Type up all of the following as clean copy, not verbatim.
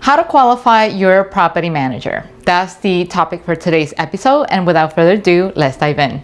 How to qualify your property manager. That's the topic for today's episode, and without further ado, let's dive in.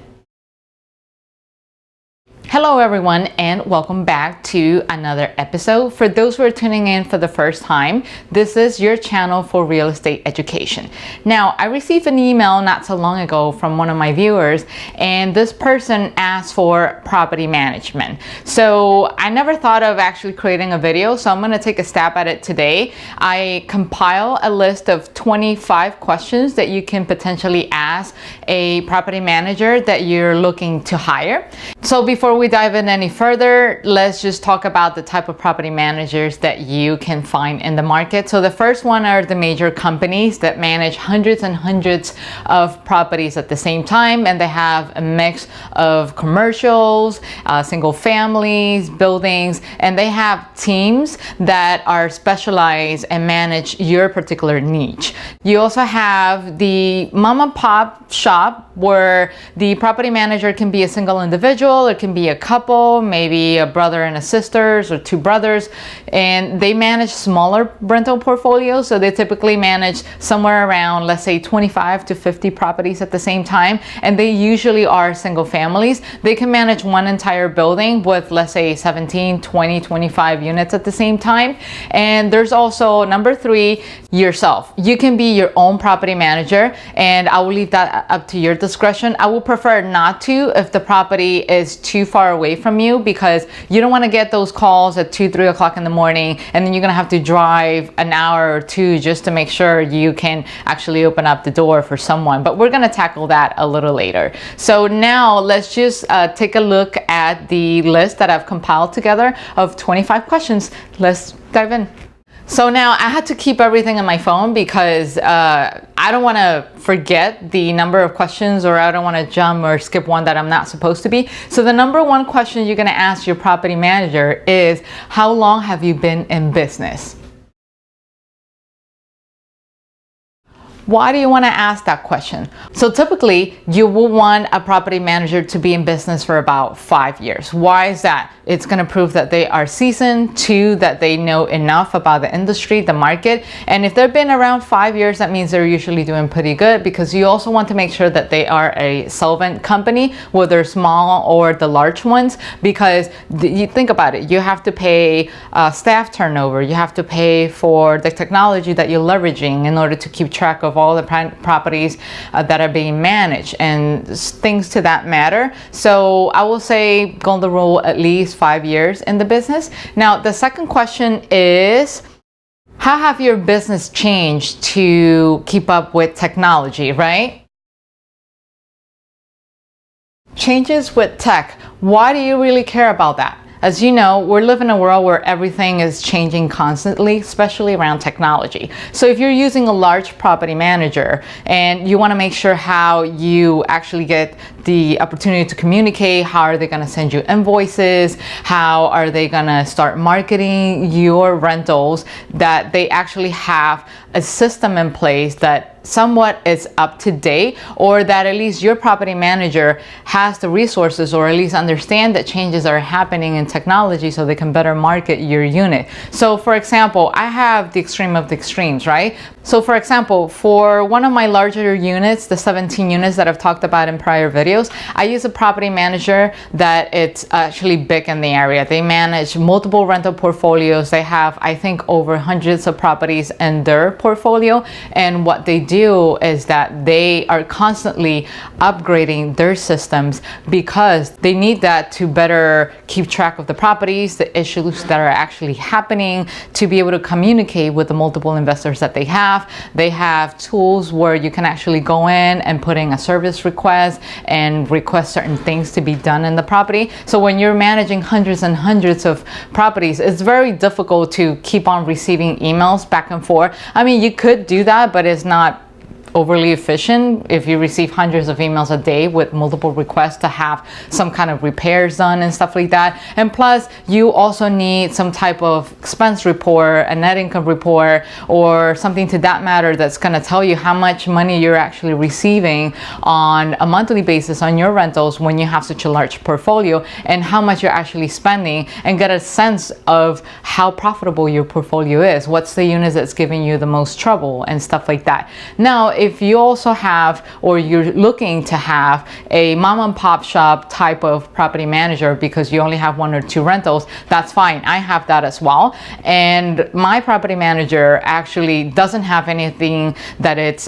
Hello everyone, and welcome back to another episode. For those who are tuning in for the first time, this is your channel for real estate education. Now, I received an email not so long ago from one of my viewers, and this person asked for property management. So I never thought of actually creating a video, so I'm going to take a stab at it today. I compile a list of 25 questions that you can potentially ask a property manager that you're looking to hire. So before we dive in any further, let's just talk about the type of property managers that you can find in the market. So the first one are the major companies that manage hundreds and hundreds of properties at the same time, and they have a mix of commercials, single families, buildings, and they have teams that are specialized and manage your particular niche. You also have the mom and pop shop where the property manager can be a single individual, it can be a couple, maybe a brother and a sisters or two brothers, and they manage smaller rental portfolios. So they typically manage somewhere around, let's say 25 to 50 properties at the same time, and they usually are single families. They can manage one entire building with, let's say, 17, 20, 25 units at the same time. And there's also number 3, yourself. You can be your own property manager, and I will leave that up to your discretion. I would prefer not to if the property is too far away from you, because you don't want to get those calls at 2, 3 o'clock in the morning, and then you're going to have to drive an hour or two just to make sure you can actually open up the door for someone. But we're going to tackle that a little later. So now let's just take a look at the list that I've compiled together of 25 questions. Let's dive in. So now I had to keep everything on my phone because I don't want to forget the number of questions, or I don't want to jump or skip one that I'm not supposed to be. So the number one question you're going to ask your property manager is, how long have you been in business? Why do you want to ask that question? So typically you will want a property manager to be in business for about 5 years. Why is that? It's going to prove that they are seasoned, 2, that they know enough about the industry, the market. And if they've been around 5 years, that means they're usually doing pretty good, because you also want to make sure that they are a solvent company, whether small or the large ones, because you think about it, you have to pay staff turnover, you have to pay for the technology that you're leveraging in order to keep track of all the properties that are being managed and things to that matter. So I will say golden rule, at least 5 years in the business. Now the second question is, how have your business changed to keep up with technology, right? Changes with tech. Why do you really care about that? As you know, we're living in a world where everything is changing constantly, especially around technology. So if you're using a large property manager and you want to make sure how you actually get the opportunity to communicate, how are they going to send you invoices, how are they going to start marketing your rentals, that they actually have a system in place that somewhat is up to date, or that at least your property manager has the resources, or at least understand that changes are happening in technology so they can better market your unit. So for example, I have the extreme of the extremes, right? So for example, for one of my larger units, the 17 units that I've talked about in prior videos, I use a property manager that it's actually big in the area. They manage multiple rental portfolios. They have, I think, over hundreds of properties in their portfolio, and what they do is that they are constantly upgrading their systems because they need that to better keep track of the properties, the issues that are actually happening, to be able to communicate with the multiple investors that they have. They have tools where you can actually go in and put in a service request and request certain things to be done in the property. So when you're managing hundreds and hundreds of properties, it's very difficult to keep on receiving emails back and forth. I mean, you could do that, but it's not overly efficient if you receive hundreds of emails a day with multiple requests to have some kind of repairs done and stuff like that. And plus, you also need some type of expense report, a net income report, or something to that matter that's going to tell you how much money you're actually receiving on a monthly basis on your rentals when you have such a large portfolio, and how much you're actually spending, and get a sense of how profitable your portfolio is. What's the unit that's giving you the most trouble and stuff like that. Now, if you also have, or you're looking to have, a mom and pop shop type of property manager because you only have 1 or 2 rentals, that's fine. I have that as well. And my property manager actually doesn't have anything that it's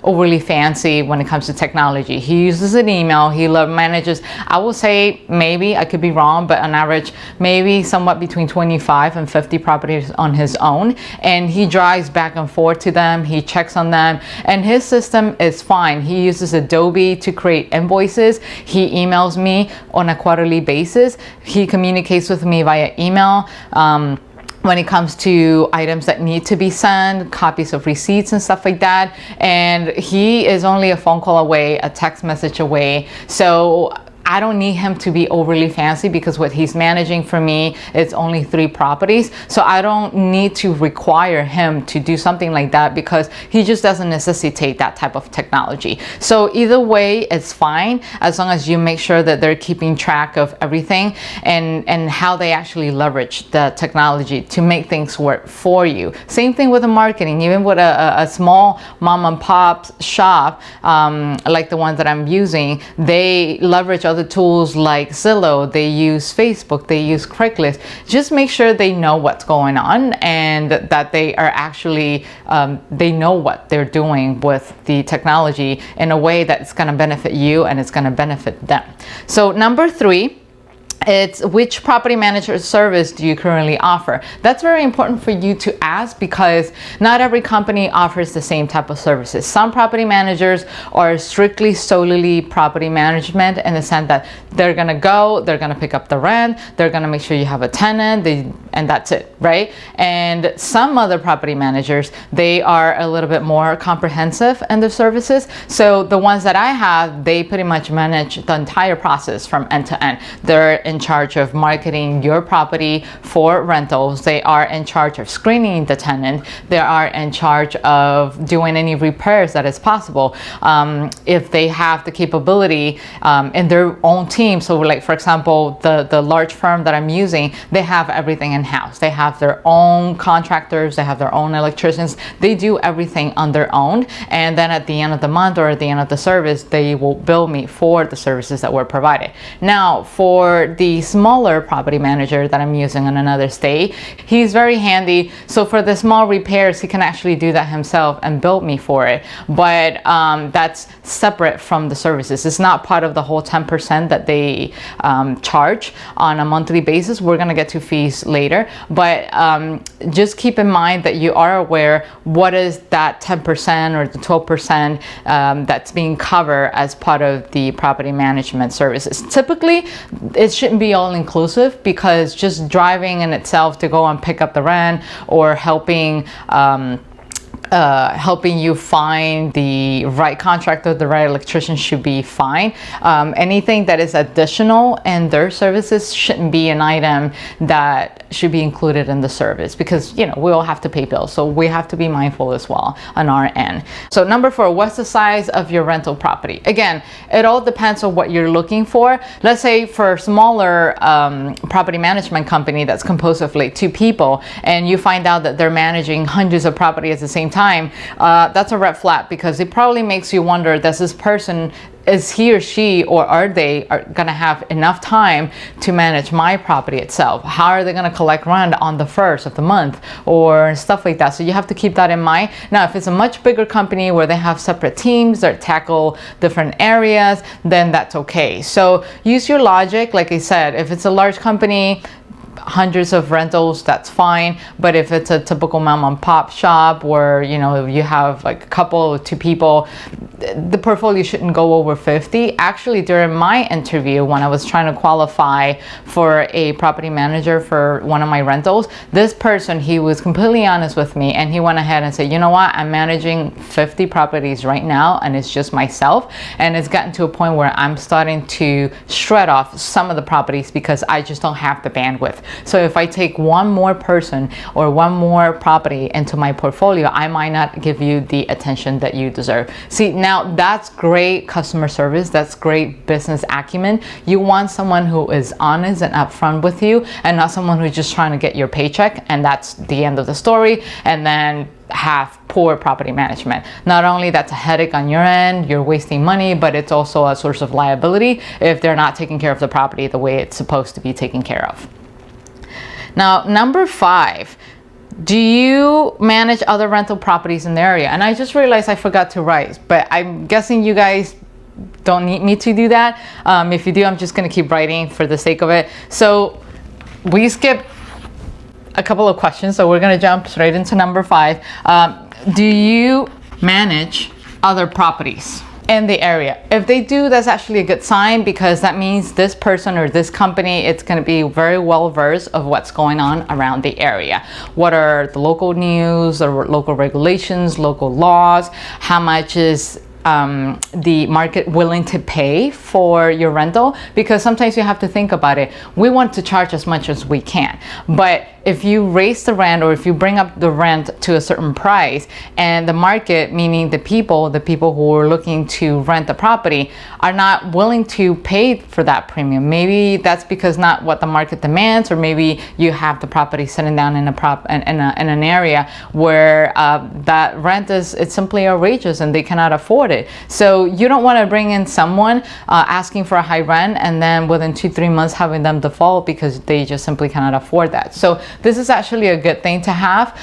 overly fancy when it comes to technology. He uses an email. He manages, I will say, maybe, I could be wrong, but on average, maybe somewhat between 25 and 50 properties on his own. And he drives back and forth to them. He checks on them. And his system is fine. He uses Adobe to create invoices. He emails me on a quarterly basis. He communicates with me via email. When it comes to items that need to be sent, copies of receipts and stuff like that. And he is only a phone call away, a text message away. So I don't need him to be overly fancy because what he's managing for me is only 3 properties. So I don't need to require him to do something like that because he just doesn't necessitate that type of technology. So either way, it's fine as long as you make sure that they're keeping track of everything and how they actually leverage the technology to make things work for you. Same thing with the marketing. Even with a small mom and pop shop, like the one that I'm using, they leverage other tools like Zillow, they use Facebook, they use Craigslist. Just make sure they know what's going on and that they are actually, they know what they're doing with the technology in a way that's going to benefit you and it's going to benefit them. So number 3, it's which property manager service do you currently offer? That's very important for you to ask because not every company offers the same type of services. Some property managers are strictly solely property management in the sense that they're gonna go, they're gonna pick up the rent, they're gonna make sure you have a tenant, and that's it, right? And some other property managers, they are a little bit more comprehensive in their services. So the ones that I have, they pretty much manage the entire process from end to end. They're in charge of marketing your property for rentals. They are in charge of screening the tenant. They are in charge of doing any repairs that is possible. If they have the capability in their own team. So like, for example, the large firm that I'm using, they have everything in-house. They have their own contractors. They have their own electricians. They do everything on their own. And then at the end of the month or at the end of the service, they will bill me for the services that were provided. Now, for the smaller property manager that I'm using in another state, he's very handy. So for the small repairs, he can actually do that himself and bill me for it. But that's separate from the services. It's not part of the whole 10% that they charge on a monthly basis. We're gonna get to fees later, but just keep in mind that you are aware what is that 10% or the 12% that's being covered as part of the property management services. Typically, it shouldn't be all inclusive because just driving in itself to go and pick up the rent or helping you find the right contractor, the right electrician should be fine. Anything that is additional in their services shouldn't be an item that should be included in the service because, you know, we all have to pay bills. So we have to be mindful as well on our end. So number 4, what's the size of your rental property? Again, it all depends on what you're looking for. Let's say for a smaller property management company that's composed of like 2 people and you find out that they're managing hundreds of properties at the same time, that's a red flag because it probably makes you wonder, does this person, is he or she or are they gonna have enough time to manage my property itself? How are they gonna collect rent on the 1st of the month or stuff like that? So you have to keep that in mind. Now, if it's a much bigger company where they have separate teams that tackle different areas, then that's okay. So use your logic. Like I said, if it's a large company, hundreds of rentals, that's fine. But if it's a typical mom and pop shop where, you know, you have like a couple or 2 people, the portfolio shouldn't go over 50. Actually, during my interview, when I was trying to qualify for a property manager for one of my rentals, this person, he was completely honest with me, and he went ahead and said, you know what, I'm managing 50 properties right now, and it's just myself, and it's gotten to a point where I'm starting to shred off some of the properties because I just don't have the bandwidth. So if I take one more person or one more property into my portfolio, I might not give you the attention that you deserve. See, now that's great customer service. That's great business acumen. You want someone who is honest and upfront with you, and not someone who's just trying to get your paycheck and that's the end of the story, and then have poor property management. Not only that's a headache on your end, you're wasting money, but it's also a source of liability if they're not taking care of the property the way it's supposed to be taken care of. Now, number 5, do you manage other rental properties in the area? And I just realized I forgot to write, but I'm guessing you guys don't need me to do that. If you do, I'm just going to keep writing for the sake of it. So we skipped a couple of questions, so we're going to jump straight into number 5. Do you manage other properties in the area? If they do, that's actually a good sign, because that means this person or this company, it's going to be very well versed of what's going on around the area. What are the local news or local regulations, local laws? How much is the market willing to pay for your rental? Because sometimes you have to think about it. We want to charge as much as we can, but if you raise the rent, or if you bring up the rent to a certain price, and the market, meaning the people who are looking to rent the property, are not willing to pay for that premium, maybe that's because not what the market demands, or maybe you have the property sitting down in an area where that rent it's simply outrageous and they cannot afford it. So you don't want to bring in someone asking for a high rent and then within 2-3 months having them default because they just simply cannot afford that. So this is actually a good thing to have.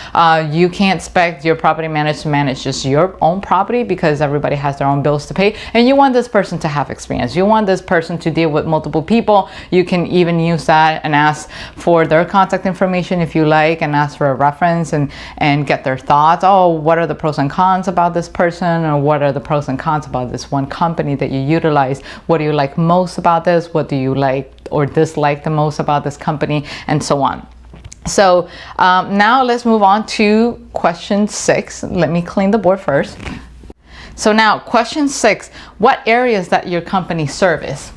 You can't expect your property manager to manage just your own property, because everybody has their own bills to pay, and you want this person to have experience. You want this person to deal with multiple people. You can even use that and ask for their contact information if you like, and ask for a reference and get their thoughts. Oh, what are the pros and cons about this person, or what are the pros and cons about this one company that you utilize? What do you like most about this? What do you like or dislike the most about this company, and so on. So now let's move on to question 6. Let me clean the board first. So now question 6, what areas that your company service?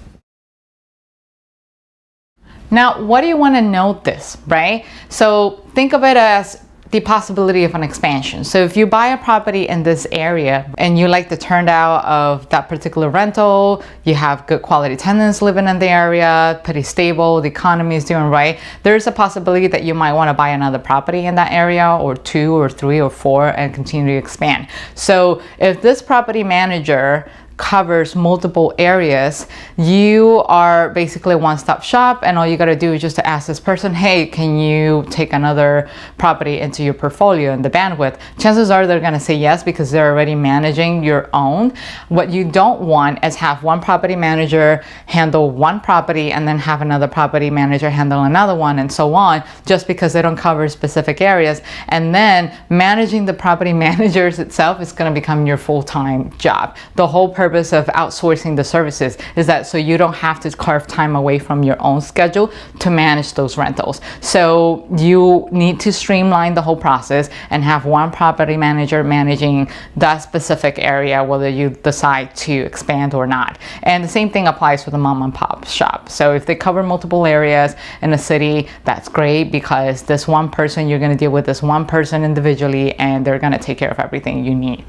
Now, what do you want to note this, right? So think of it as the possibility of an expansion. So if you buy a property in this area and you like the turnout of that particular rental, you have good quality tenants living in the area, pretty stable, the economy is doing right, there's a possibility that you might want to buy another property in that area, or 2 or 3 or 4, and continue to expand. So if this property manager covers multiple areas, you are basically a one-stop shop, and all you got to do is just to ask this person, hey, can you take another property into your portfolio and the bandwidth? Chances are they're going to say yes, because they're already managing your own. What you don't want is have one property manager handle one property and then have another property manager handle another one, and so on, just because they don't cover specific areas. And then managing the property managers itself is going to become your full-time job. The whole purpose of outsourcing the services is that so you don't have to carve time away from your own schedule to manage those rentals. So you need to streamline the whole process and have one property manager managing that specific area, whether you decide to expand or not. And the same thing applies for the mom and pop shop. So if they cover multiple areas in a city, that's great, because this one person, you're going to deal with this one person individually, and they're going to take care of everything you need.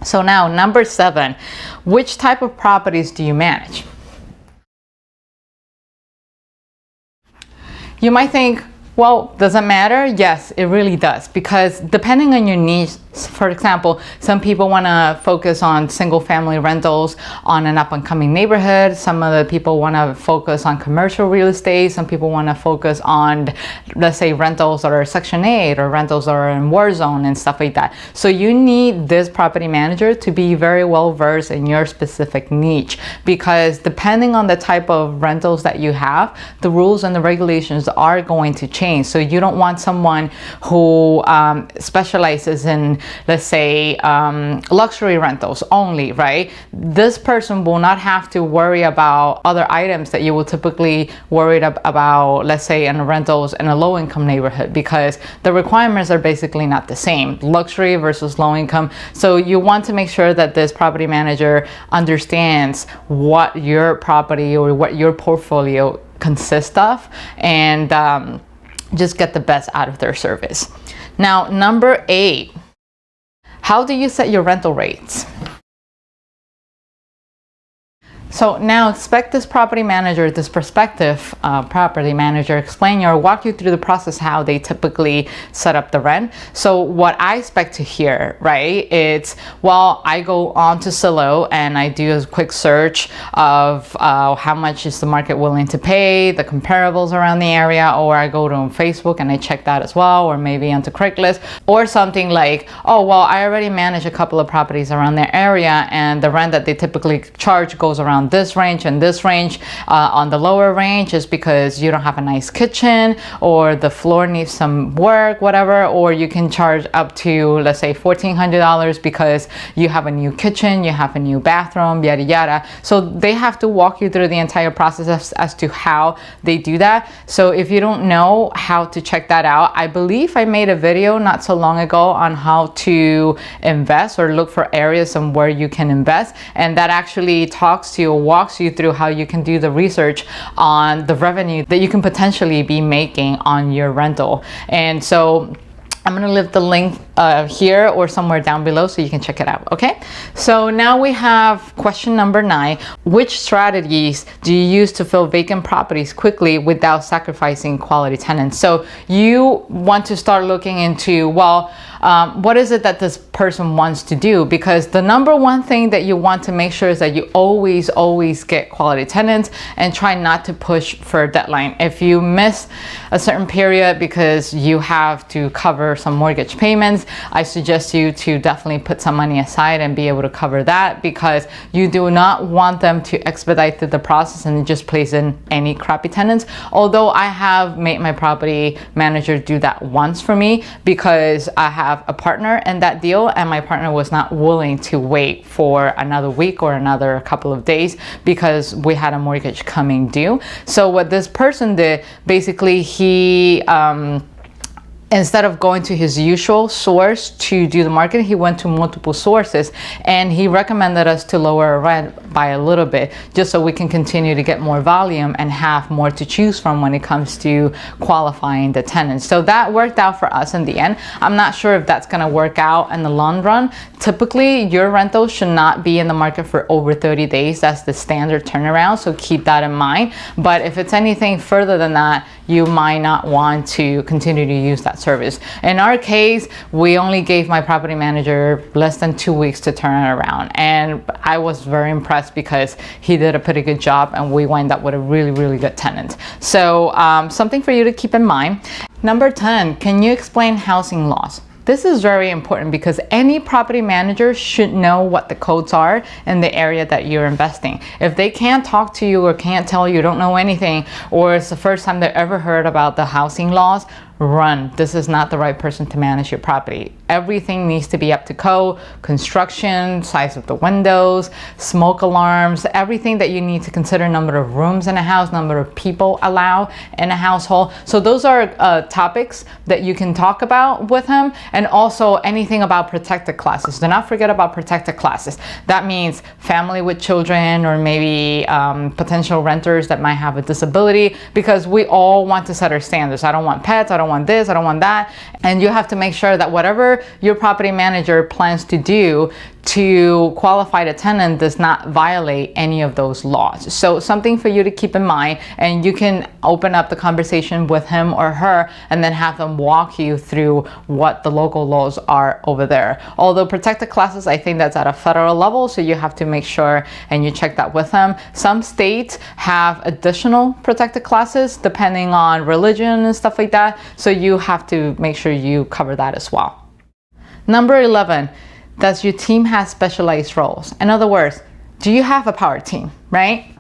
So now, number 7, which type of properties do you manage? You might think, well, does it matter? Yes, it really does, because depending on your needs, for example, some people want to focus on single family rentals on an up and coming neighborhood. Some other people want to focus on commercial real estate. Some people want to focus on, let's say, rentals that are Section 8 or rentals that are in war zone and stuff like that. So you need this property manager to be very well versed in your specific niche, because depending on the type of rentals that you have, the rules and the regulations are going to change. So you don't want someone who specializes in let's say luxury rentals only, right? This person will not have to worry about other items that you will typically worry about, let's say in rentals in a low income neighborhood, because the requirements are basically not the same, luxury versus low income. So you want to make sure that this property manager understands what your property or what your portfolio consists of, and just get the best out of their service. Now, number 8, how do you set your rental rates? So now expect this property manager, this prospective property manager, explain or walk you through the process how they typically set up the rent. So what I expect to hear, right, it's, well, I go on to Zillow and I do a quick search of how much is the market willing to pay, the comparables around the area, or I go to Facebook and I check that as well, or maybe onto Craigslist, or something like, oh, well, I already manage a couple of properties around their area and the rent that they typically charge goes around this range and this range. On the lower range is because you don't have a nice kitchen or the floor needs some work, whatever, or you can charge up to, let's say, $1,400 because you have a new kitchen, you have a new bathroom, yada yada. So they have to walk you through the entire process as to how they do that. So if you don't know how to check that out, I believe I made a video not so long ago on how to invest or look for areas and where you can invest, and that actually talks to you, walks you through how you can do the research on the revenue that you can potentially be making on your rental. And so I'm going to leave the link here or somewhere down below so you can check it out. Okay, so now we have question number 9. Which strategies do you use to fill vacant properties quickly without sacrificing quality tenants? So you want to start looking into, well, what is it that this person wants to do? Because the number one thing that you want to make sure is that you always get quality tenants and try not to push for a deadline. If you miss a certain period because you have to cover some mortgage payments, I suggest you to definitely put some money aside and be able to cover that, because you do not want them to expedite through the process and just place in any crappy tenants. Although I have made my property manager do that once for me, because I have a partner in that deal and my partner was not willing to wait for another week or another couple of days because we had a mortgage coming due. So what this person did, basically, he instead of going to his usual source to do the marketing, he went to multiple sources, and he recommended us to lower our rent by a little bit just so we can continue to get more volume and have more to choose from when it comes to qualifying the tenants. So that worked out for us in the end. I'm not sure if that's going to work out in the long run. Typically, your rental should not be in the market for over 30 days. That's the standard turnaround, so keep that in mind. But if it's anything further than that, you might not want to continue to use that service. In our case, we only gave my property manager less than 2 weeks to turn it around, and I was very impressed because he did a pretty good job and we wound up with a really good tenant. So something for you to keep in mind. Number 10, can you explain housing laws? This is very important because any property manager should know what the codes are in the area that you're investing. If they can't talk to you or can't tell you, don't know anything, or it's the first time they've ever heard about the housing laws, run. This is not the right person to manage your property. Everything needs to be up to code, construction, size of the windows, smoke alarms, everything that you need to consider, number of rooms in a house, number of people allowed in a household. So those are topics that you can talk about with him, and also anything about protected classes. Do not forget about protected classes. That means family with children, or maybe potential renters that might have a disability, because we all want to set our standards. I don't want pets, I don't want this, I don't want that. And you have to make sure that whatever your property manager plans to do to qualify the tenant does not violate any of those laws. So something for you to keep in mind, and you can open up the conversation with him or her and then have them walk you through what the local laws are over there. Although protected classes, I think that's at a federal level, so you have to make sure and you check that with them. Some states have additional protected classes depending on religion and stuff like that, so you have to make sure you cover that as well. Number 11, does your team have specialized roles? In other words, do you have a power team, right?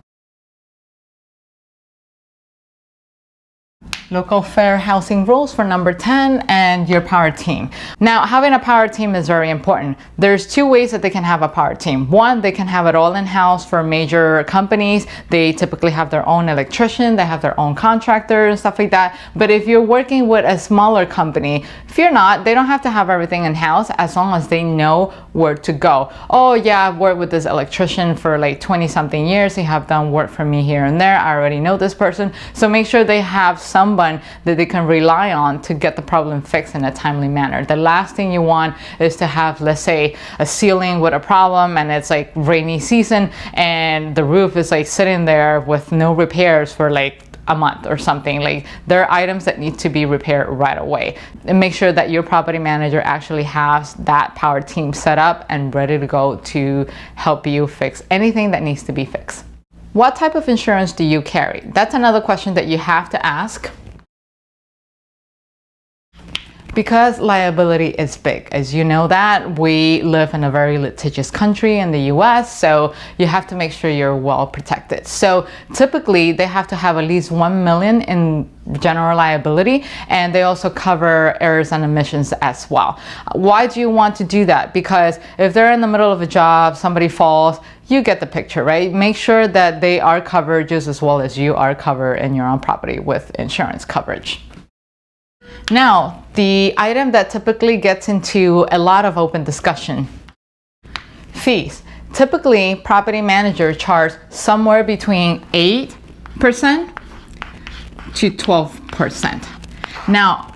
Local fair housing rules for number 10, and your power team. Now, having a power team is very important. There's two ways that they can have a power team. One, they can have it all in-house. For major companies, they typically have their own electrician, they have their own contractor and stuff like that. But if you're working with a smaller company, fear not, they don't have to have everything in-house as long as they know where to go. Oh yeah, I've worked with this electrician for like 20 something years. They have done work for me here and there. I already know this person. So make sure they have someone that they can rely on to get the problem fixed in a timely manner. The last thing you want is to have, let's say, a ceiling with a problem and it's like rainy season and the roof is like sitting there with no repairs for like a month or something. Like, there are items that need to be repaired right away. And make sure that your property manager actually has that power team set up and ready to go to help you fix anything that needs to be fixed. What type of insurance do you carry? That's another question that you have to ask, because liability is big. As you know that, we live in a very litigious country in the US, so you have to make sure you're well protected. So typically they have to have at least 1 million in general liability, and they also cover errors and omissions as well. Why do you want to do that? Because if they're in the middle of a job, somebody falls, you get the picture, right? Make sure that they are covered just as well as you are covered in your own property with insurance coverage. Now, the item that typically gets into a lot of open discussion: fees. Typically, property managers charge somewhere between 8% to 12%. Now,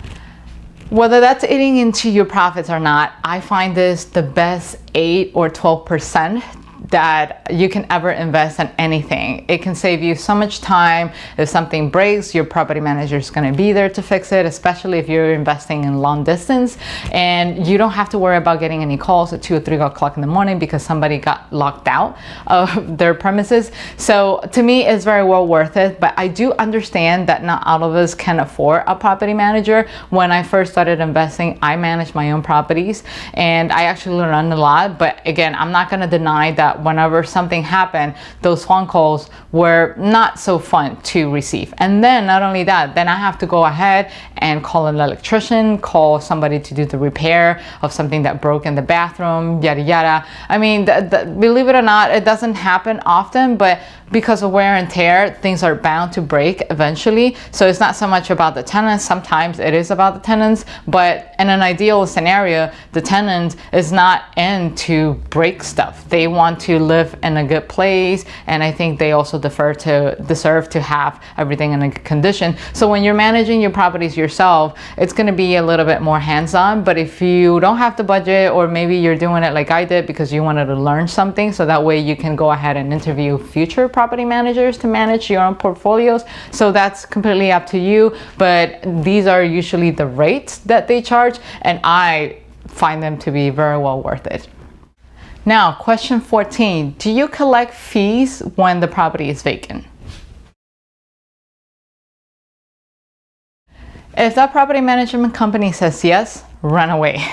whether that's eating into your profits or not, I find this the best 8 or 12% that you can ever invest in anything. It can save you so much time. If something breaks, your property manager is going to be there to fix it, especially if you're investing in long distance, and you don't have to worry about getting any calls at 2 or 3 o'clock in the morning because somebody got locked out of their premises. So to me, it's very well worth it, but I do understand that not all of us can afford a property manager. When I first started investing, I managed my own properties and I actually learned a lot, but again, I'm not going to deny that whenever something happened, those phone calls were not so fun to receive. And then not only that, then I have to go ahead and call an electrician, call somebody to do the repair of something that broke in the bathroom, yada yada. I mean, believe it or not, it doesn't happen often, but because of wear and tear, things are bound to break eventually. So it's not so much about the tenants. Sometimes it is about the tenants, but in an ideal scenario, the tenant is not in to break stuff. They want to live in a good place, and I think they also deserve to have everything in a good condition. So when you're managing your properties yourself, it's going to be a little bit more hands-on. But if you don't have the budget, or maybe you're doing it like I did because you wanted to learn something, so that way you can go ahead and interview future property managers to manage your own portfolios. So that's completely up to you, but these are usually the rates that they charge, and I find them to be very well worth it. Now, question 14, do you collect fees when the property is vacant? If that property management company says yes, run away.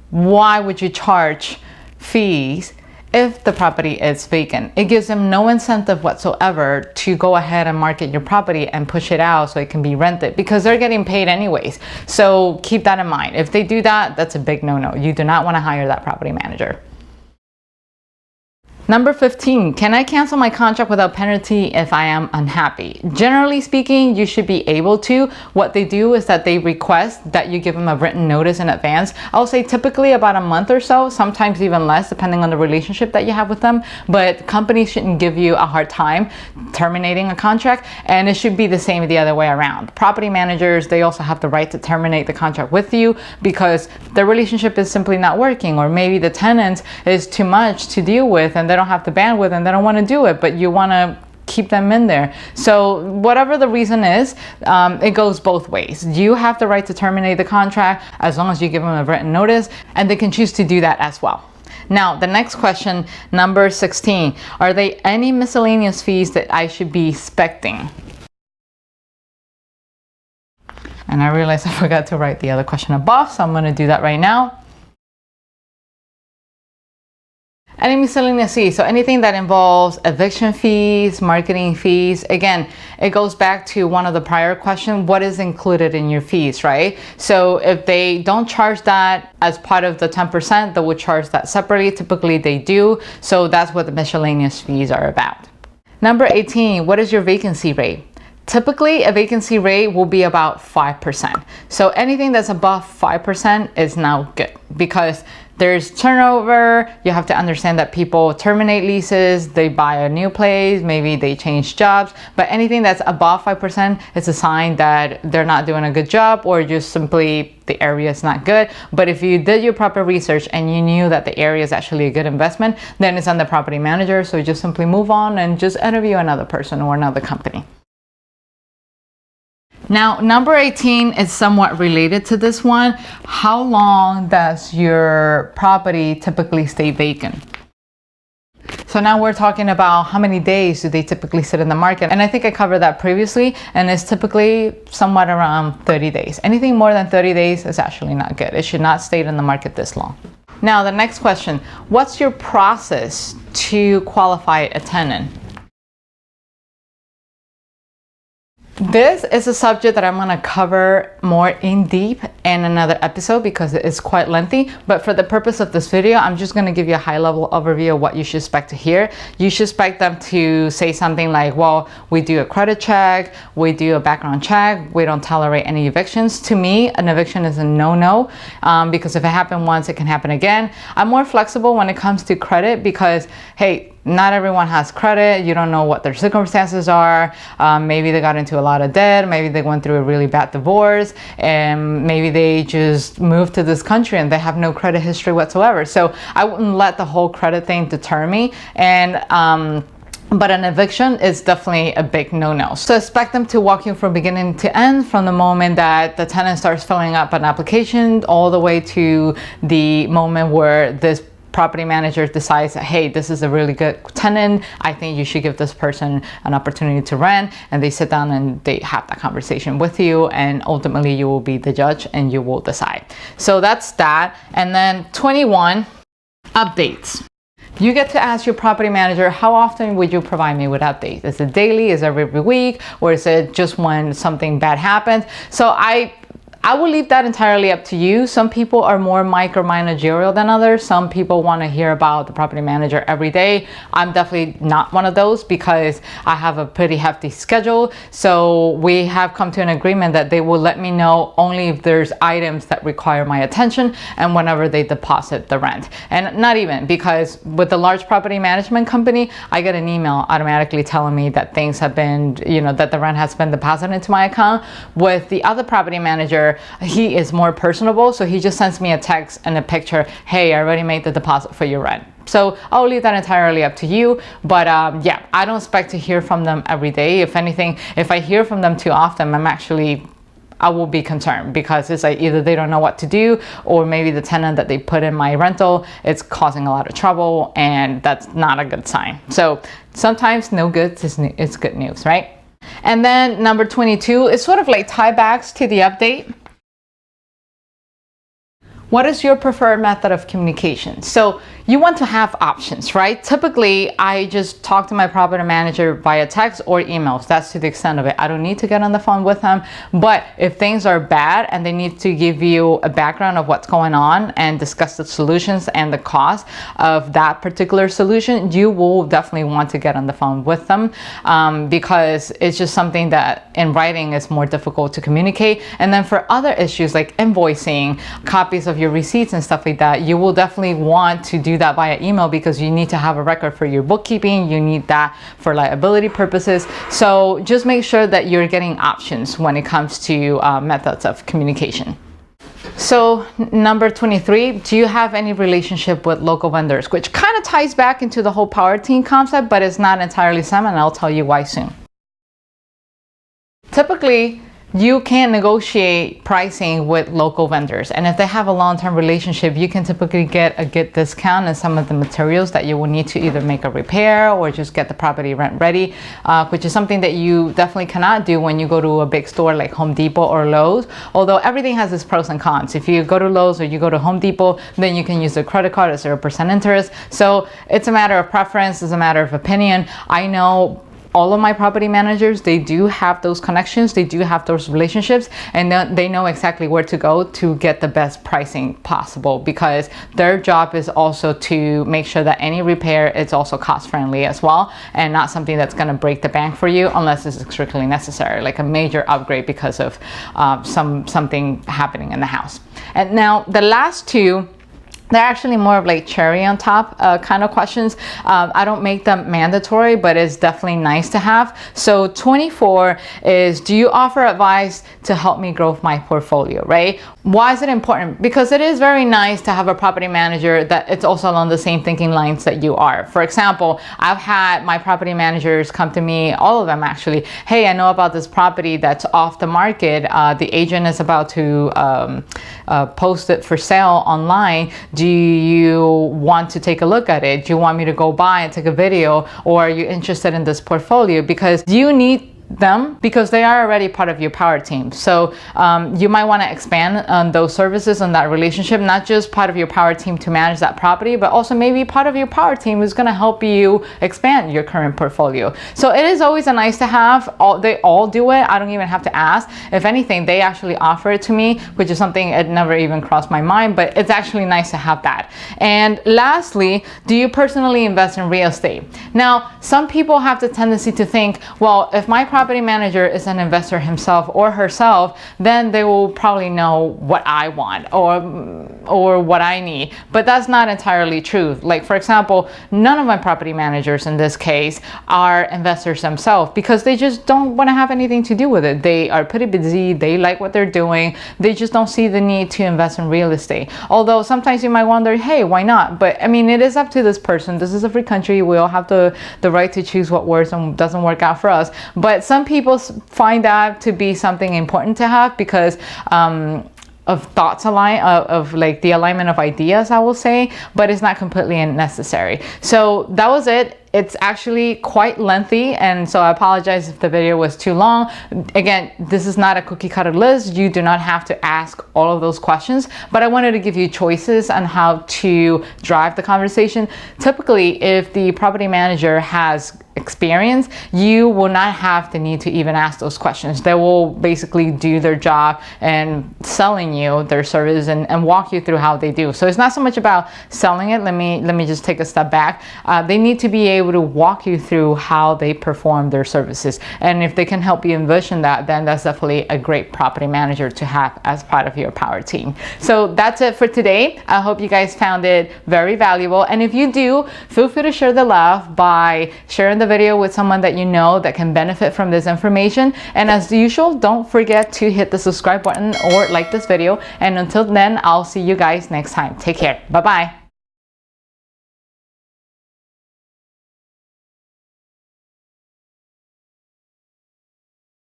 Why would you charge fees if the property is vacant? It gives them no incentive whatsoever to go ahead and market your property and push it out so it can be rented, because they're getting paid anyways. So keep that in mind. If they do that, that's a big no-no. You do not want to hire that property manager. Number 15, can I cancel my contract without penalty if I am unhappy? Generally speaking, you should be able to. What they do is that they request that you give them a written notice in advance. I'll say typically about a month or so, sometimes even less, depending on the relationship that you have with them. But companies shouldn't give you a hard time terminating a contract, and it should be the same the other way around. Property managers, they also have the right to terminate the contract with you because the relationship is simply not working, or maybe the tenant is too much to deal with and they don't have the bandwidth and they don't want to do it, but you want to keep them in there. So whatever the reason is, it goes both ways. You have the right to terminate the contract as long as you give them a written notice, and they can choose to do that as well. Now, the next question, number 16, are there any miscellaneous fees that I should be expecting? And I realized I forgot to write the other question above, so I'm going to do that right now. Any miscellaneous fees, so anything that involves eviction fees, marketing fees. Again, it goes back to one of the prior questions, what is included in your fees, right? So if they don't charge that as part of the 10%, they will charge that separately. Typically they do. So that's what the miscellaneous fees are about. Number 18, what is your vacancy rate? Typically, a vacancy rate will be about 5%. So anything that's above 5% is now good because there's turnover. You have to understand that people terminate leases, they buy a new place, maybe they change jobs, but anything that's above 5% is a sign that they're not doing a good job or just simply the area is not good. But if you did your proper research and you knew that the area is actually a good investment, then it's on the property manager. So just simply move on and just interview another person or another company. Now, number 18 is somewhat related to this one. How long does your property typically stay vacant? So now we're talking about how many days do they typically sit in the market. And I think I covered that previously, and it's typically somewhat around 30 days. Anything more than 30 days is actually not good. It should not stay in the market this long. Now, the next question, what's your process to qualify a tenant? This is a subject that I'm going to cover more in deep in another episode because it is quite lengthy. But for the purpose of this video, I'm just going to give you a high-level overview of what you should expect to hear. You should expect them to say something like, well, we do a credit check, we do a background check, we don't tolerate any evictions. To me, an eviction is a no-no because if it happened once, it can happen again. I'm more flexible when it comes to credit because, hey, not everyone has credit. You don't know what their circumstances are. Maybe they got into a lot of debt. Maybe they went through a really bad divorce, and maybe they just moved to this country and they have no credit history whatsoever. So I wouldn't let the whole credit thing deter me. But an eviction is definitely a big no-no. So expect them to walk you from beginning to end, from the moment that the tenant starts filling up an application all the way to the moment where this property manager decides that, hey, this is a really good tenant, I think you should give this person an opportunity to rent, and they sit down and they have that conversation with you, and ultimately you will be the judge and you will decide. So that's that. And then 21, updates. You get to ask your property manager, how often would you provide me with updates? Is it daily, is it every week, or is it just when something bad happens? So I will leave that entirely up to you. Some people are more micromanagerial than others. Some people want to hear about the property manager every day. I'm definitely not one of those because I have a pretty hefty schedule. So we have come to an agreement that they will let me know only if there's items that require my attention and whenever they deposit the rent. And not even, because with the large property management company, I get an email automatically telling me that things have been, that the rent has been deposited into my account. With the other property manager, he is more personable, so he just sends me a text and a picture, hey, I already made the deposit for your rent. So I'll leave that entirely up to you. But yeah, I don't expect to hear from them every day. If anything, if I hear from them too often, I will be concerned because it's like either they don't know what to do, or maybe the tenant that they put in my rental is causing a lot of trouble, and that's not a good sign. So sometimes no good is good news, right? And then number 22 is sort of like tiebacks to the update. What is your preferred method of communication? So you want to have options, right? Typically, I just talk to my property manager via text or emails. That's to the extent of it. I don't need to get on the phone with them. But if things are bad and they need to give you a background of what's going on and discuss the solutions and the cost of that particular solution, you will definitely want to get on the phone with them because it's just something that in writing is more difficult to communicate. And then for other issues like invoicing, copies of your receipts and stuff like that, you will definitely want to do that via email because you need to have a record for your bookkeeping. You need that for liability purposes. So just make sure that you're getting options when it comes to methods of communication. So number 23, do you have any relationship with local vendors? Which kind of ties back into the whole power team concept, but it's not entirely same, and I'll tell you why soon. Typically, you can negotiate pricing with local vendors. And if they have a long-term relationship, you can typically get a good discount in some of the materials that you will need to either make a repair or just get the property rent ready, which is something that you definitely cannot do when you go to a big store like Home Depot or Lowe's. Although everything has its pros and cons. If you go to Lowe's or you go to Home Depot, then you can use a credit card at 0% interest. So it's a matter of preference, it's a matter of opinion. I know all of my property managers, they do have those connections, they do have those relationships, and they know exactly where to go to get the best pricing possible, because their job is also to make sure that any repair is also cost friendly as well, and not something that's going to break the bank for you unless it's strictly necessary, like a major upgrade because of something happening in the house. And now the last two, they're actually more of like cherry on top kind of questions. I don't make them mandatory, but it's definitely nice to have. So 24 is, do you offer advice to help me grow my portfolio, right? Why is it important? Because it is very nice to have a property manager that it's also along the same thinking lines that you are. For example, I've had my property managers come to me, all of them actually, hey, I know about this property that's off the market. The agent is about to post it for sale online. Do you want to take a look at it? Do you want me to go by and take a video? Or are you interested in this portfolio? Because you need them because they are already part of your power team. So you might want to expand on those services and that relationship, not just part of your power team to manage that property, but also maybe part of your power team is going to help you expand your current portfolio. So it is always a nice to have. They all do it. I don't even have to ask. If anything, they actually offer it to me, which is something it never even crossed my mind, but it's actually nice to have that. And lastly, do you personally invest in real estate? Now, some people have the tendency to think, well, if my property manager is an investor himself or herself, then they will probably know what I want or what I need. But that's not entirely true. Like, for example, none of my property managers in this case are investors themselves because they just don't want to have anything to do with it. They are pretty busy. They like what they're doing. They just don't see the need to invest in real estate. Although sometimes you might wonder, hey, why not? But I mean, it is up to this person. This is a free country. We all have the right to choose what works and doesn't work out for us. But some people find that to be something important to have because of thoughts of like the alignment of ideas, I will say, but it's not completely unnecessary. So that was it. It's actually quite lengthy, and so I apologize if the video was too long. Again, this is not a cookie cutter list. You do not have to ask all of those questions, but I wanted to give you choices on how to drive the conversation. Typically, if the property manager has experience, you will not have the need to even ask those questions. They will basically do their job and selling you their service and walk you through how they do. So it's not so much about selling it. Let me just take a step back. They need to be able to walk you through how they perform their services. And if they can help you envision that, then that's definitely a great property manager to have as part of your power team. So that's it for today. I hope you guys found it very valuable. And if you do, feel free to share the love by sharing the video with someone that you know that can benefit from this information. And as usual, don't forget to hit the subscribe button or like this video. And until then, I'll see you guys next time. Take care. Bye-bye.